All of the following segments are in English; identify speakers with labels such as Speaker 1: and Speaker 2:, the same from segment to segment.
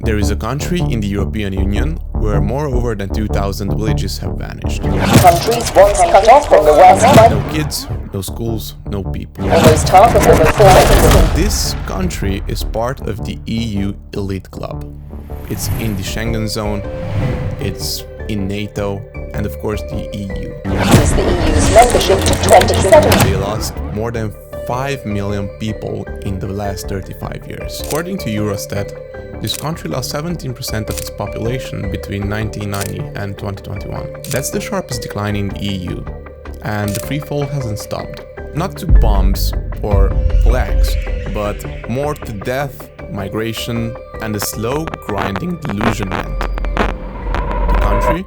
Speaker 1: There is a country in the European Union where moreover than 2,000 villages have vanished.
Speaker 2: Countries once cut off from the West by
Speaker 1: No kids, no schools, no people.
Speaker 2: almost half of them are
Speaker 1: This country is part of the EU elite club. It's in the Schengen zone, it's in NATO, and of course the EU.
Speaker 2: increase the EU's membership to 27.
Speaker 1: They lost more than 5 million people in the last 35 years. According to Eurostat, this country lost 17% of its population between 1990 and 2021. That's the sharpest decline in the EU, and the freefall hasn't stopped. Not to bombs or plagues, but more to death, migration, and a slow grinding delusionment. The country?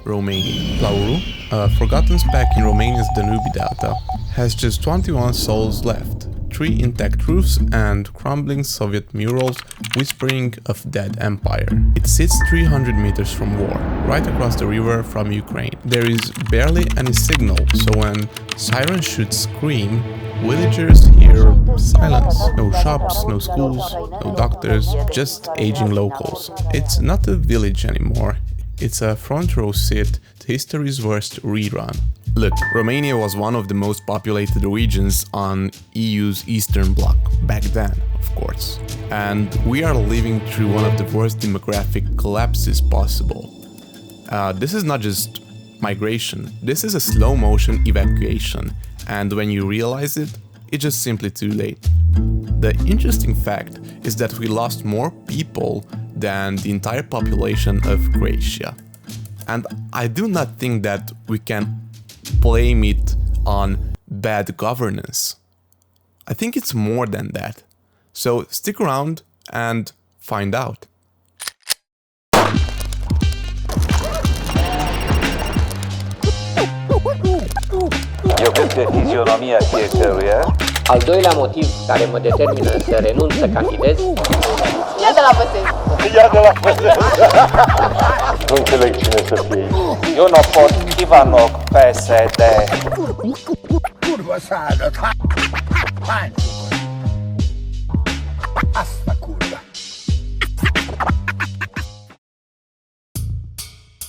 Speaker 1: Romania. Plauru, a forgotten speck in Romania's Danube Delta, has just 21 souls left, 3 intact roofs and crumbling Soviet murals whispering of dead empire. It sits 300 meters from war, right across the river from Ukraine. There is barely any signal, so when sirens should scream, villagers hear silence. No shops, no schools, no doctors, just aging locals. It's not a village anymore. It's a front row seat to history's worst rerun. Look, Romania was one of the most populated regions on EU's Eastern Bloc, back then, of course. And we are living through one of the worst demographic collapses possible. This is not just migration, this is a slow motion evacuation, and when you realize it, it's just simply too late. The interesting fact is that we lost more people than the entire population of Croatia. And I do not think that we can blame it on bad governance. I think it's more than that. So stick around and find out.
Speaker 3: Eu cred că fizionomia fiecăruia.
Speaker 4: Al doilea motiv care mă determină să renunț să candidez.
Speaker 5: Ia de la Băsescu!
Speaker 3: Nu înțeleg cine să fie. Eu nu pot Ivanov, PSD.
Speaker 6: Kurva szádat! Hány cukor? Azt a kurva!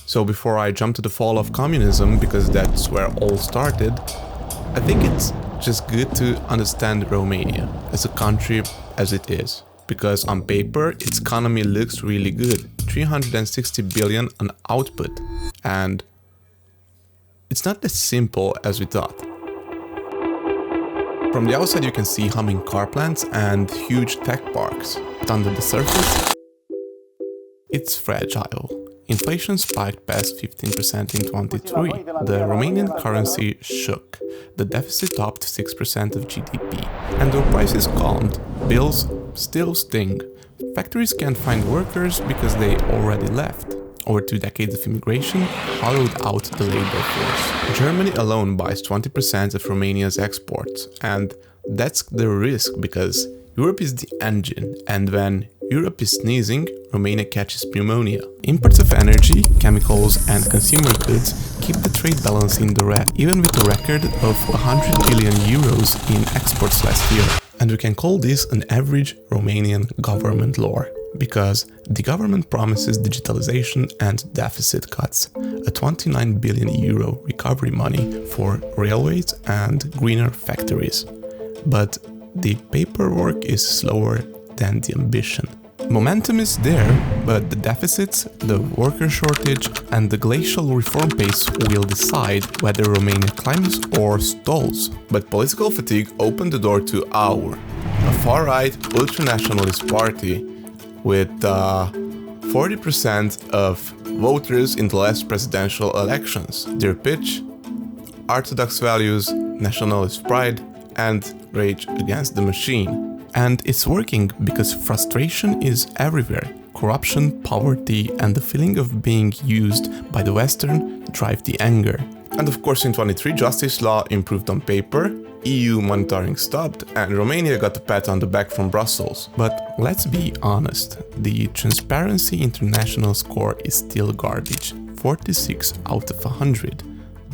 Speaker 1: So before I jump to the fall of communism, because that's where all started, I think it's just good to understand Romania as a country as it is. Because on paper, its economy looks really good. 360 billion on output. And it's not as simple as we thought. From the outside you can see humming car plants and huge tech parks. But under the surface, it's fragile. Inflation spiked past 15% in 2023. The Romanian currency shook. The deficit topped 6% of GDP. And though prices calmed, bills still sting. Factories can't find workers because they already left. Over 2 decades of immigration hollowed out the labor force. Germany alone buys 20% of Romania's exports, and that's the risk because Europe is the engine, and when Europe is sneezing, Romania catches pneumonia. Imports of energy, chemicals and consumer goods keep the trade balance in the red, even with a record of 100 billion euros in exports last year. And we can call this an average Romanian government lore, because the government promises digitalization and deficit cuts, a 29 billion euro recovery money for railways and greener factories. But the paperwork is slower than the ambition. Momentum is there, but the deficits, the worker shortage and the glacial reform pace will decide whether Romania climbs or stalls. But political fatigue opened the door to AUR, a far-right ultranationalist party with 40% of voters in the last presidential elections. Their pitch: orthodox values, nationalist pride and rage against the machine. And it's working because frustration is everywhere. Corruption, poverty and the feeling of being used by the Western drive the anger. And of course in 23 justice law improved on paper, EU monitoring stopped and Romania got a pat on the back from Brussels. But let's be honest, the Transparency International score is still garbage, 46 out of 100,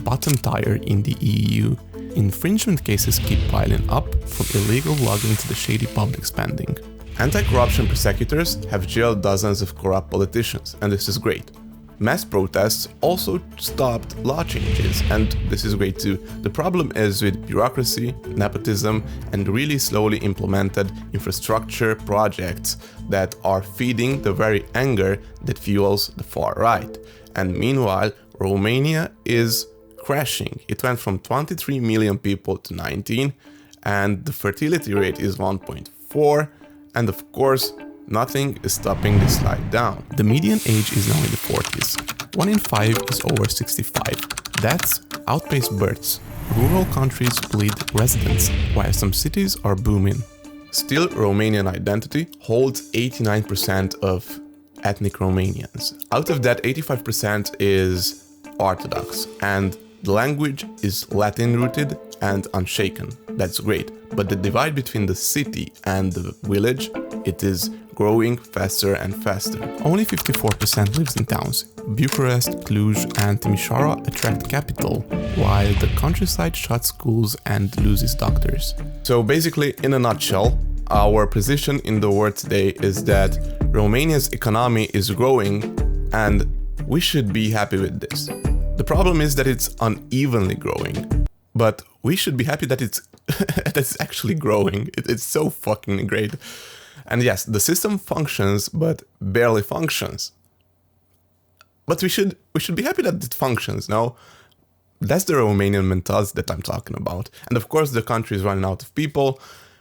Speaker 1: bottom tier in the EU. Infringement cases keep piling up, from illegal logging to the shady public spending. Anti-corruption prosecutors have jailed dozens of corrupt politicians, and this is great. Mass protests also stopped law changes, and this is great too. The problem is with bureaucracy, nepotism, and really slowly implemented infrastructure projects that are feeding the very anger that fuels the far right. And meanwhile, Romania is crashing. It went from 23 million people to 19, and the fertility rate is 1.4, and of course, nothing is stopping this slide down. The median age is now in the 40s. 1 in 5 is over 65. Deaths outpace births. Rural countries bleed residents, while some cities are booming. Still, Romanian identity holds 89% of ethnic Romanians. Out of that, 85% is Orthodox, and the language is Latin-rooted and unshaken. That's great. But the divide between the city and the village, it is growing faster and faster. Only 54% lives in towns. Bucharest, Cluj and Timișoara attract capital, while the countryside shuts schools and loses doctors. So basically, in a nutshell, our position in the world today is that Romania's economy is growing and we should be happy with this. The problem is that it's unevenly growing, but we should be happy that it's actually growing. It's so fucking great. And yes, the system functions, but barely functions. But we should be happy that it functions, no? That's the Romanian mentality that I'm talking about. And of course, the country is running out of people,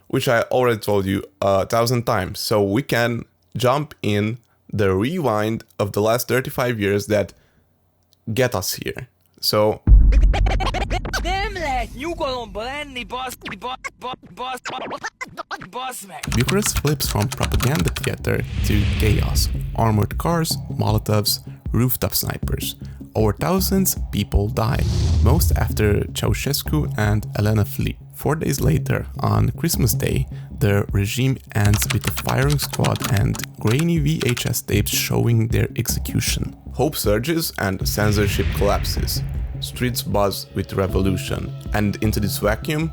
Speaker 1: which I already told you 1,000 times. So we can jump in the rewind of the last 35 years that get us here. So Bucharest flips from propaganda theater to chaos. Armored cars, Molotovs, rooftop snipers. Over thousands people die, most after Ceausescu and Elena flee. 4 days later, on Christmas Day, the regime ends with a firing squad and grainy VHS tapes showing their execution. Hope surges and censorship collapses. Streets buzz with revolution, and into this vacuum,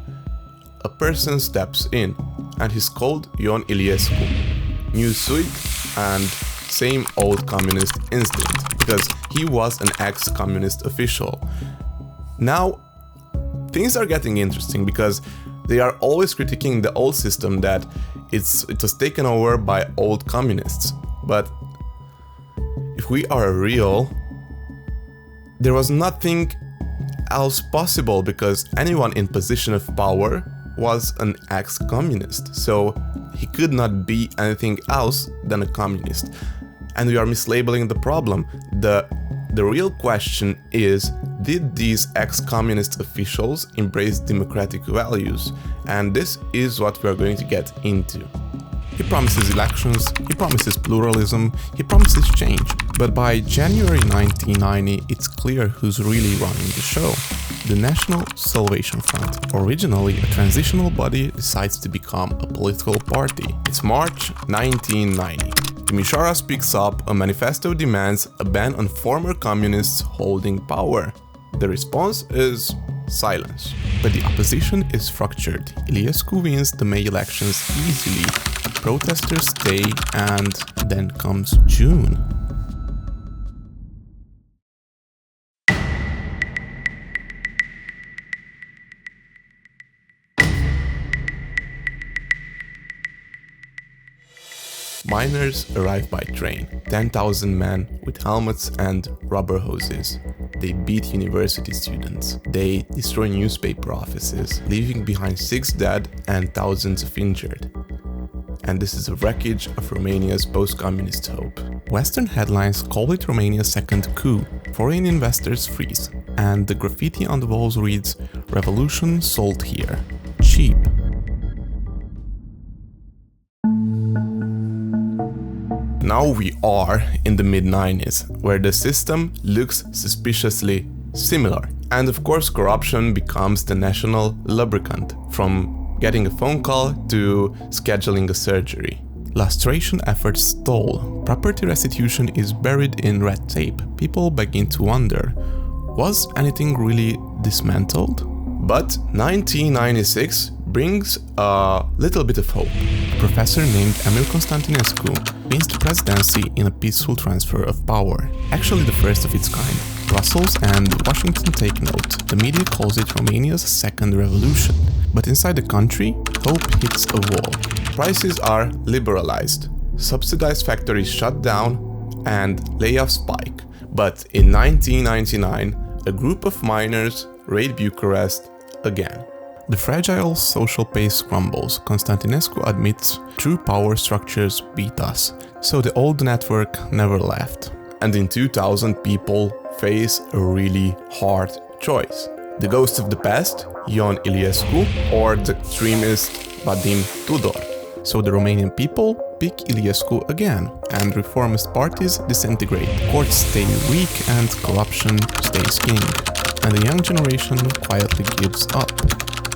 Speaker 1: a person steps in, and he's called Ion Iliescu. New suit and same old communist instinct, because he was an ex-communist official. Now, things are getting interesting because they are always critiquing the old system that it was taken over by old communists. But if we are real, there was nothing else possible because anyone in position of power was an ex-communist. So he could not be anything else than a communist. And we are mislabeling the problem. The real question is, did these ex-communist officials embrace democratic values? And this is what we are going to get into. He promises elections, he promises pluralism, he promises change. But by January 1990, it's clear who's really running the show. The National Salvation Front, originally a transitional body, decides to become a political party. It's March 1990. Timișoara speaks up, a manifesto demands a ban on former communists holding power. The response is silence. But the opposition is fractured. Iliescu wins the May elections easily, protesters stay, and then comes June. Miners arrive by train, 10,000 men with helmets and rubber hoses. They beat university students. They destroy newspaper offices, leaving behind 6 dead and thousands of injured. And this is a wreckage of Romania's post-communist hope. Western headlines call it Romania's second coup. Foreign investors freeze. And the graffiti on the walls reads, "Revolution sold here. Cheap." Now we are in the mid-90s, where the system looks suspiciously similar. And of course, corruption becomes the national lubricant, from getting a phone call to scheduling a surgery. Lustration efforts stall. Property restitution is buried in red tape. People begin to wonder, was anything really dismantled? But 1996 brings a little bit of hope. A professor named Emil Constantinescu wins the presidency in a peaceful transfer of power, actually the first of its kind. Brussels and Washington take note. The media calls it Romania's second revolution. But inside the country, hope hits a wall. Prices are liberalized, subsidized factories shut down, and layoffs spike. But in 1999, a group of miners raid Bucharest again. The fragile social pace crumbles. Constantinescu admits true power structures beat us, so the old network never left. And in 2000, people face a really hard choice. The ghost of the past, Ion Iliescu, or the extremist Vadim Tudor. So the Romanian people pick Iliescu again, and reformist parties disintegrate. Courts stay weak and corruption stays king. And the young generation quietly gives up.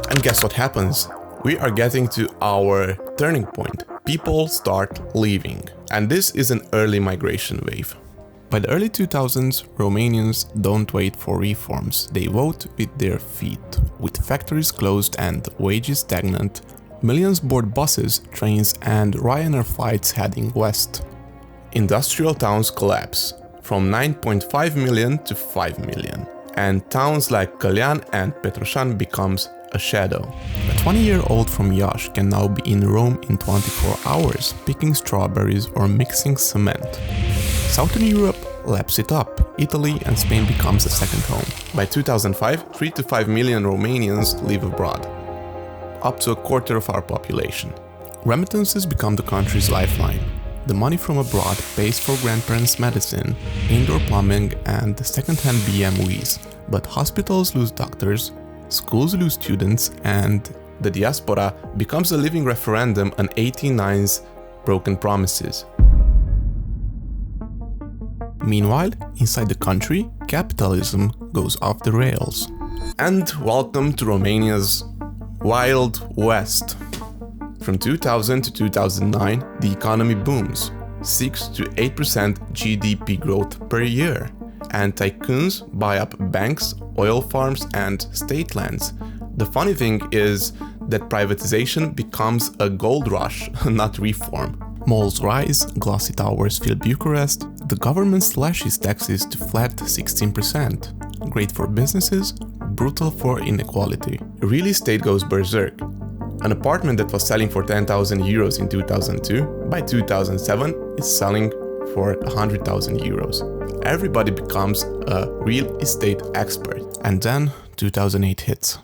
Speaker 1: And guess what happens? We are getting to our turning point. People start leaving. And this is an early migration wave. By the early 2000s, Romanians don't wait for reforms. They vote with their feet. With factories closed and wages stagnant, millions board buses, trains and Ryanair flights heading west. Industrial towns collapse, from 9.5 million to 5 million. And towns like Călian and Petroșani becomes a shadow. A 20-year-old from Iași can now be in Rome in 24 hours, picking strawberries or mixing cement. Southern Europe laps it up. Italy and Spain becomes a second home. By 2005, 3 to 5 million Romanians live abroad, up to a quarter of our population. Remittances become the country's lifeline. The money from abroad pays for grandparents' medicine, indoor plumbing and second-hand BMWs. But hospitals lose doctors, schools lose students, and the diaspora becomes a living referendum on 89's broken promises. Meanwhile, inside the country, capitalism goes off the rails. And welcome to Romania's Wild West. From 2000 to 2009, the economy booms, 6 to 8% GDP growth per year, and tycoons buy up banks, oil farms, and state lands. The funny thing is that privatization becomes a gold rush, not reform. Malls rise, glossy towers fill Bucharest, the government slashes taxes to flat 16%. Great for businesses, brutal for inequality. Real estate goes berserk. An apartment that was selling for 10,000 euros in 2002, by 2007 is selling for 100,000 euros. Everybody becomes a real estate expert. And then 2008 hits.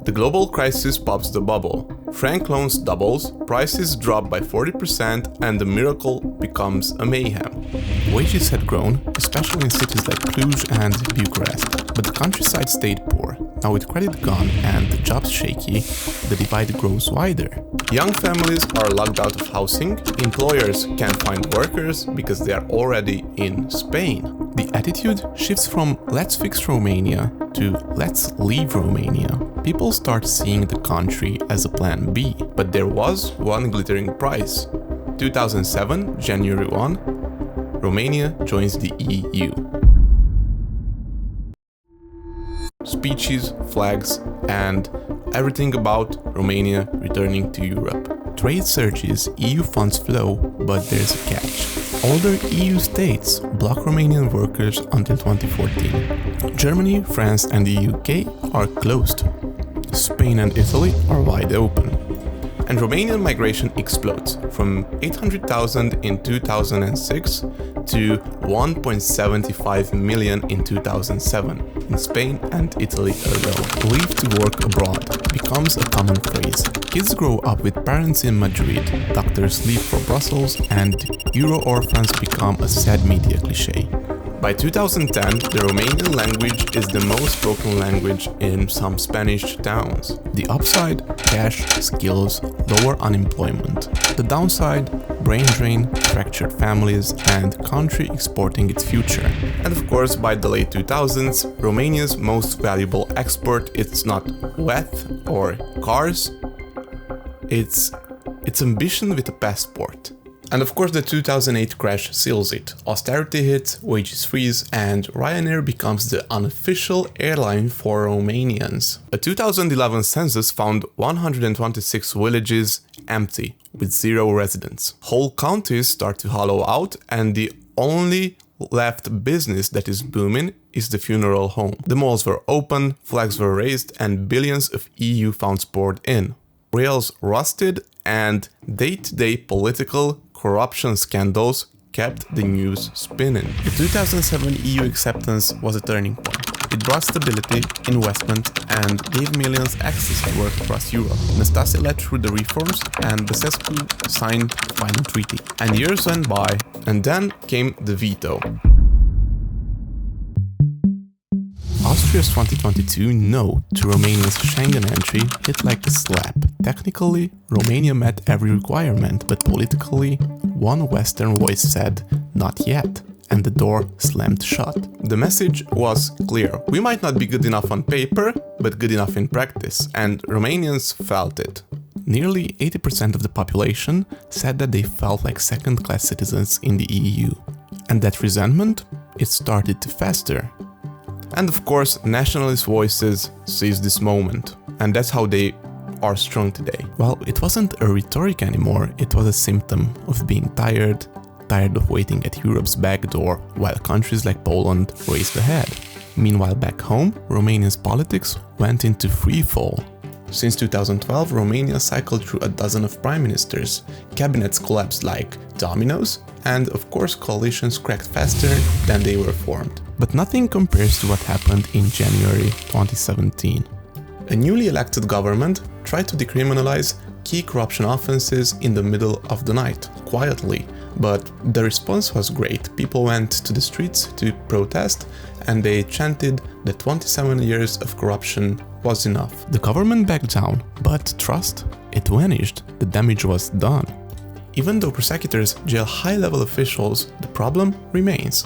Speaker 1: The global crisis pops the bubble. Franc loans doubles, prices drop by 40%, and the miracle becomes a mayhem. Wages had grown, especially in cities like Cluj and Bucharest, but the countryside stayed poor. Now with credit gone and the jobs shaky, the divide grows wider. Young families are locked out of housing, employers can't find workers because they are already in Spain. The attitude shifts from let's fix Romania to let's leave Romania. People start seeing the country as a plan B, but there was one glittering prize. 2007, January 1, Romania joins the EU. Speeches, flags, and everything about Romania returning to Europe. Trade surges, EU funds flow, but there's a catch. Older EU states block Romanian workers until 2014. Germany, France and the UK are closed. Spain and Italy are wide open. And Romanian migration explodes from 800,000 in 2006 to 1.75 million in 2007 in Spain and Italy alone. Leave to work abroad becomes a common phrase. Kids grow up with parents in Madrid, doctors leave for Brussels, and Euro orphans become a sad media cliché. By 2010, the Romanian language is the most spoken language in some Spanish towns. The upside? Cash, skills, lower unemployment. The downside? Brain drain, fractured families, and country exporting its future. And of course, by the late 2000s, Romania's most valuable export is not wealth or cars, it's ambition with a passport. And of course the 2008 crash seals it. Austerity hits, wages freeze, and Ryanair becomes the unofficial airline for Romanians. A 2011 census found 126 villages empty, with 0 residents. Whole counties start to hollow out, and the only left business that is booming is the funeral home. The malls were open, flags were raised, and billions of EU funds poured in. Rails rusted, and day-to-day political corruption scandals kept the news spinning. The 2007 EU acceptance was a turning point. It brought stability, investment, and gave millions access to work across Europe. Năstase led through the reforms, and Băsescu signed the final treaty. And years went by, and then came the veto. Austria's 2022 no to Romania's Schengen entry hit like a slap. Technically, Romania met every requirement, but politically, one Western voice said, "Not yet," and the door slammed shut. The message was clear. We might not be good enough on paper, but good enough in practice, and Romanians felt it. Nearly 80% of the population said that they felt like second-class citizens in the EU. And that resentment, it started to fester. And of course, nationalist voices seized this moment, and that's how they are strong today. Well, it wasn't a rhetoric anymore, it was a symptom of being tired of waiting at Europe's back door while countries like Poland raced ahead. Meanwhile, back home, Romania's politics went into free fall. Since 2012, Romania cycled through a dozen of prime ministers, cabinets collapsed like dominoes, and of course coalitions cracked faster than they were formed. But nothing compares to what happened in January 2017. A newly elected government tried to decriminalize key corruption offenses in the middle of the night, quietly, but the response was great. People went to the streets to protest, and they chanted that 27 years of corruption was enough. The government backed down, but trust, it vanished. The damage was done. Even though prosecutors jail high-level officials, the problem remains.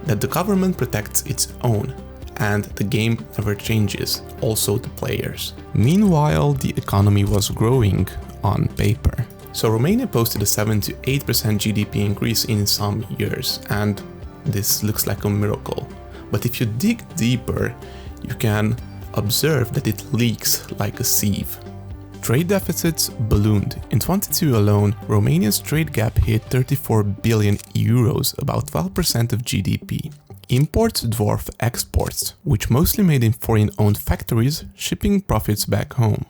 Speaker 1: That the government protects its own, and the game never changes, also the players. Meanwhile, the economy was growing on paper. So Romania posted a 7 to 8% GDP increase in some years, and this looks like a miracle. But if you dig deeper, you can observe that it leaks like a sieve. Trade deficits ballooned. In 2022 alone, Romania's trade gap hit 34 billion euros, about 12% of GDP. Imports dwarf exports, which mostly made in foreign-owned factories, shipping profits back home.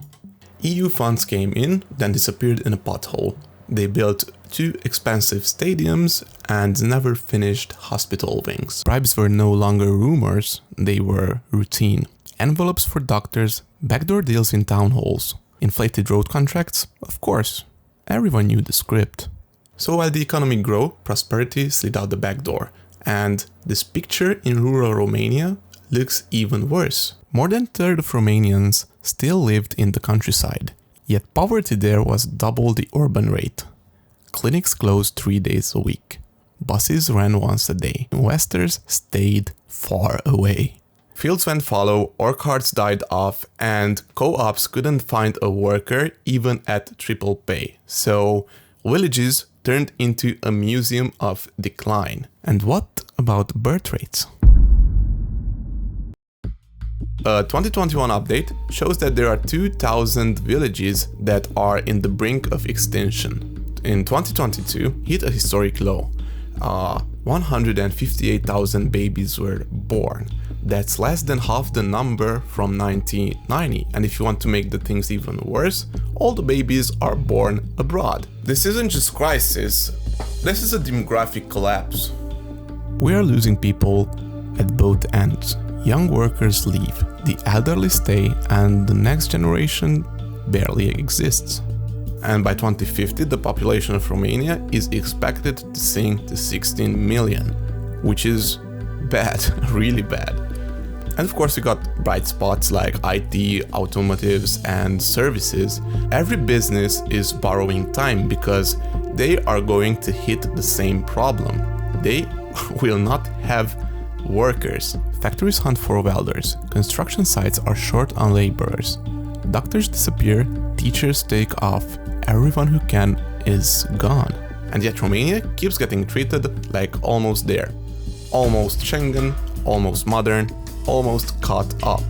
Speaker 1: EU funds came in, then disappeared in a pothole. They built 2 expensive stadiums and never finished hospital wings. Bribes were no longer rumors, they were routine. Envelopes for doctors, backdoor deals in town halls, inflated road contracts, of course. Everyone knew the script. So while the economy grew, prosperity slid out the back door. And this picture in rural Romania looks even worse. More than a third of Romanians still lived in the countryside, yet poverty there was double the urban rate. Clinics closed 3 days a week. Buses ran once a day. Investors stayed far away. Fields went fallow, orchards died off, and co-ops couldn't find a worker even at triple pay. So villages turned into a museum of decline. And what about birth rates? A 2021 update shows that there are 2,000 villages that are in the brink of extinction. In 2022, hit a historic low. 158,000 babies were born. That's less than half the number from 1990. And if you want to make the things even worse, all the babies are born abroad. This isn't just crisis, this is a demographic collapse. We are losing people at both ends. Young workers leave, the elderly stay, and the next generation barely exists. And by 2050, the population of Romania is expected to sink to 16 million, which is bad, really bad. And of course, we got bright spots like IT, automotives, and services. Every business is borrowing time because they are going to hit the same problem. They will not have workers. Factories hunt for welders. Construction sites are short on laborers. Doctors disappear, teachers take off. Everyone who can is gone. And yet Romania keeps getting treated like almost there. Almost Schengen, almost modern, almost caught up.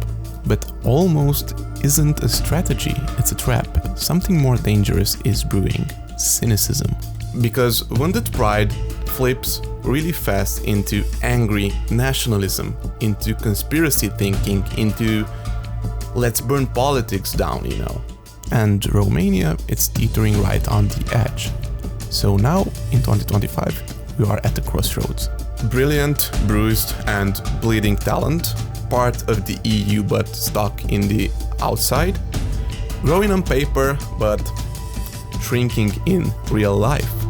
Speaker 1: But almost isn't a strategy, it's a trap. Something more dangerous is brewing: cynicism. Because wounded pride flips really fast into angry nationalism, into conspiracy thinking, into let's burn politics down, you know. And Romania, it's teetering right on the edge. So now, in 2025, we are at the crossroads. Brilliant, bruised and bleeding talent, part of the EU but stuck in the outside, growing on paper but shrinking in real life.